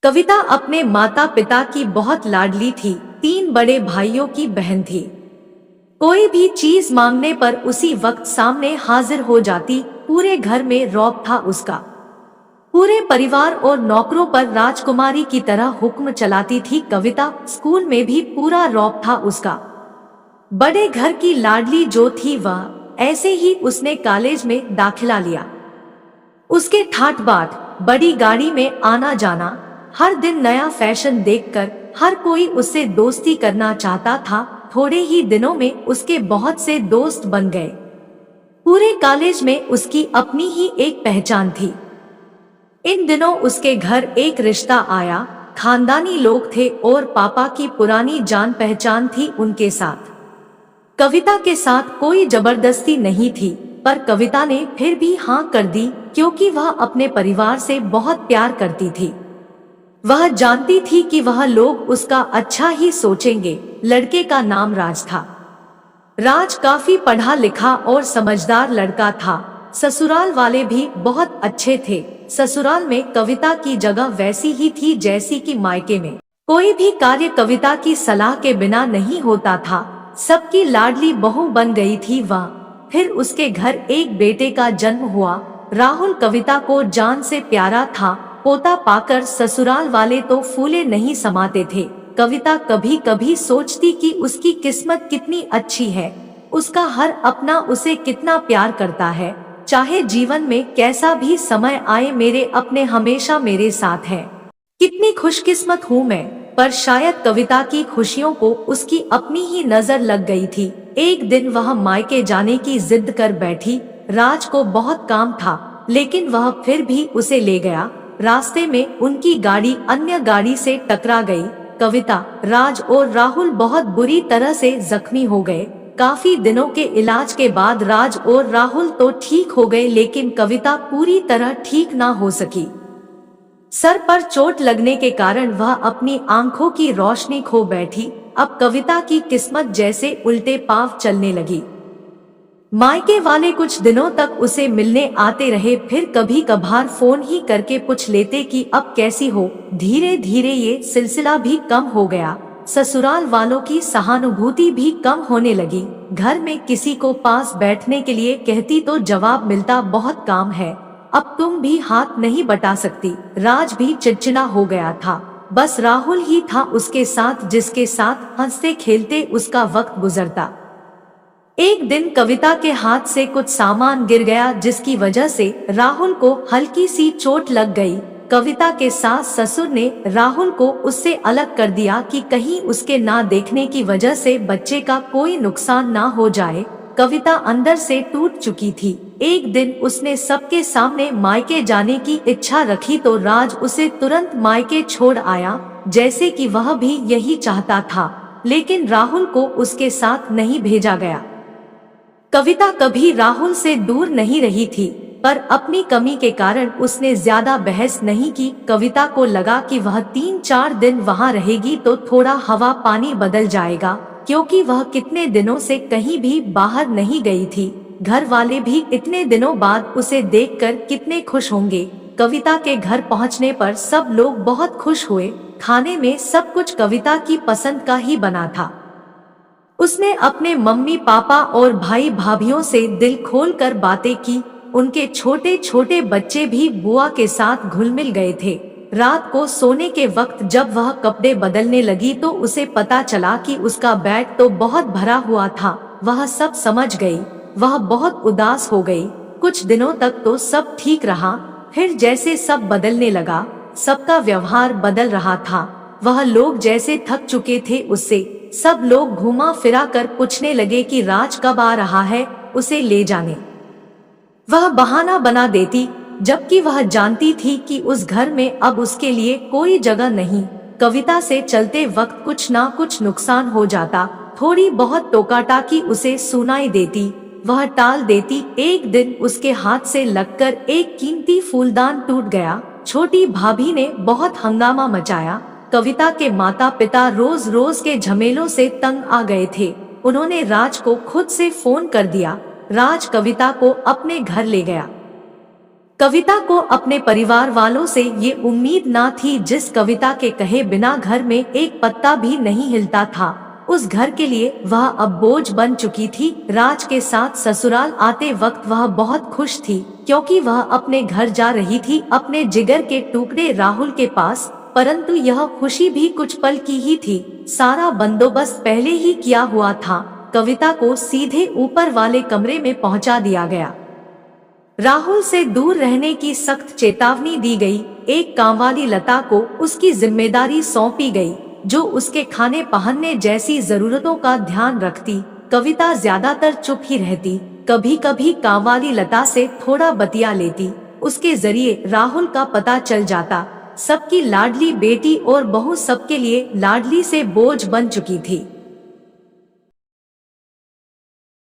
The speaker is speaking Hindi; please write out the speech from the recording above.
कविता अपने माता पिता की बहुत लाडली थी। 3 बड़े भाइयों की बहन थी। कोई भी चीज मांगने पर उसी वक्त सामने हाजिर हो जाती। पूरे घर में रौब था उसका। पूरे परिवार और नौकरों पर राजकुमारी की तरह हुक्म चलाती थी कविता। स्कूल में भी पूरा रौब था उसका। बड़े घर की लाडली जो थी वह, ऐसे ही उसने कॉलेज में दाखिला लिया। उसके ठाट बाट, बड़ी गाड़ी में आना जाना, हर दिन नया फैशन देखकर हर कोई उससे दोस्ती करना चाहता था। थोड़े ही दिनों में उसके बहुत से दोस्त बन गए। पूरे कॉलेज में उसकी अपनी ही एक पहचान थी। इन दिनों उसके घर एक रिश्ता आया। खानदानी लोग थे और पापा की पुरानी जान पहचान थी उनके साथ। कविता के साथ कोई जबरदस्ती नहीं थी, पर कविता ने फिर भी हाँ कर दी क्योंकि वह अपने परिवार से बहुत प्यार करती थी। वह जानती थी कि वह लोग उसका अच्छा ही सोचेंगे। लड़के का नाम राज था। राज काफी पढ़ा लिखा और समझदार लड़का था। ससुराल वाले भी बहुत अच्छे थे। ससुराल में कविता की जगह वैसी ही थी जैसी कि मायके में। कोई भी कार्य कविता की सलाह के बिना नहीं होता था। सबकी लाडली बहू बन गई थी वह। फिर उसके घर एक बेटे का जन्म हुआ। राहुल कविता को जान से प्यारा था। पोता पाकर ससुराल वाले तो फूले नहीं समाते थे। कविता कभी कभी सोचती कि उसकी किस्मत कितनी अच्छी है। उसका हर अपना उसे कितना प्यार करता है। चाहे जीवन में कैसा भी समय आए, मेरे अपने हमेशा मेरे साथ हैं। कितनी खुशकिस्मत हूँ मैं। पर शायद कविता की खुशियों को उसकी अपनी ही नजर लग गई थी। एक दिन वह मायके जाने की जिद कर बैठी। राज को बहुत काम था, लेकिन वह फिर भी उसे ले गया। रास्ते में उनकी गाड़ी अन्य गाड़ी से टकरा गई। कविता, राज और राहुल बहुत बुरी तरह से जख्मी हो गए। काफी दिनों के इलाज के बाद राज और राहुल तो ठीक हो गए, लेकिन कविता पूरी तरह ठीक ना हो सकी। सर पर चोट लगने के कारण वह अपनी आंखों की रोशनी खो बैठी। अब कविता की किस्मत जैसे उल्टे पांव चलने लगी। मायके वाले कुछ दिनों तक उसे मिलने आते रहे, फिर कभी कभार फोन ही करके पूछ लेते कि अब कैसी हो। धीरे धीरे ये सिलसिला भी कम हो गया। ससुराल वालों की सहानुभूति भी कम होने लगी। घर में किसी को पास बैठने के लिए कहती तो जवाब मिलता, बहुत काम है, अब तुम भी हाथ नहीं बटा सकती। राज भी चिड़चिड़ा हो गया था। बस राहुल ही था उसके साथ, जिसके साथ हंसते खेलते उसका वक्त गुजरता। एक दिन कविता के हाथ से कुछ सामान गिर गया, जिसकी वजह से राहुल को हल्की सी चोट लग गई। कविता के सास ससुर ने राहुल को उससे अलग कर दिया कि कहीं उसके ना देखने की वजह से बच्चे का कोई नुकसान ना हो जाए। कविता अंदर से टूट चुकी थी। एक दिन उसने सबके सामने मायके जाने की इच्छा रखी तो राज उसे तुरंत मायके छोड़ आया, जैसे कि वह भी यही चाहता था। लेकिन राहुल को उसके साथ नहीं भेजा गया। कविता कभी राहुल से दूर नहीं रही थी, पर अपनी कमी के कारण उसने ज्यादा बहस नहीं की। कविता को लगा कि वह 3-4 दिन वहां रहेगी तो थोड़ा हवा पानी बदल जाएगा, क्योंकि वह कितने दिनों से कहीं भी बाहर नहीं गई थी। घर वाले भी इतने दिनों बाद उसे देखकर कितने खुश होंगे। कविता के घर पहुंचने पर सब लोग बहुत खुश हुए। खाने में सब कुछ कविता की पसंद का ही बना था। उसने अपने मम्मी पापा और भाई भाभीियों से दिल खोलकर बातें की। उनके छोटे छोटे बच्चे भी बुआ के साथ घुल मिल गए थे। रात को सोने के वक्त जब वह कपड़े बदलने लगी तो उसे पता चला कि उसका बैग तो बहुत भरा हुआ था। वह सब समझ गई। वह बहुत उदास हो गई। कुछ दिनों तक तो सब ठीक रहा, फिर जैसे सब बदलने लगा, सबका व्यवहार बदल रहा था। वह लोग जैसे थक चुके थे उससे। सब लोग घुमा फिरा कर पूछने लगे कि राज कब आ रहा है, उसे ले जाने। वह बहाना बना देती, जबकि वह जानती थी कि उस घर में अब उसके लिए कोई जगह नहीं। कविता से चलते वक्त कुछ ना कुछ नुकसान हो जाता। थोड़ी बहुत टोकाटाकी उसे सुनाई देती, वह टाल देती। एक दिन उसके हाथ से लगकर एक कीमती फूलदान टूट गया। छोटी भाभी ने बहुत हंगामा मचाया। कविता के माता पिता रोज रोज के झमेलों से तंग आ गए थे। उन्होंने राज को खुद से फोन कर दिया। राज कविता को अपने घर ले गया। कविता को अपने परिवार वालों से ये उम्मीद ना थी। जिस कविता के कहे बिना घर में एक पत्ता भी नहीं हिलता था, उस घर के लिए वह अब बोझ बन चुकी थी। राज के साथ ससुराल आते वक्त वह बहुत खुश थी, क्योंकि वह अपने घर जा रही थी, अपने जिगर के टुकड़े राहुल के पास। परंतु यह खुशी भी कुछ पल की ही थी। सारा बंदोबस्त पहले ही किया हुआ था। कविता को सीधे ऊपर वाले कमरे में पहुंचा दिया गया। राहुल से दूर रहने की सख्त चेतावनी दी गई। एक कामवाली लता को उसकी जिम्मेदारी सौंपी गई, जो उसके खाने पहनने जैसी जरूरतों का ध्यान रखती। कविता ज्यादातर चुप ही रहती, कभी कभी कामवाली लता से थोड़ा बतिया लेती। उसके जरिए राहुल का पता चल जाता। सबकी लाडली बेटी और बहू सबके लिए लाडली से बोझ बन चुकी थी।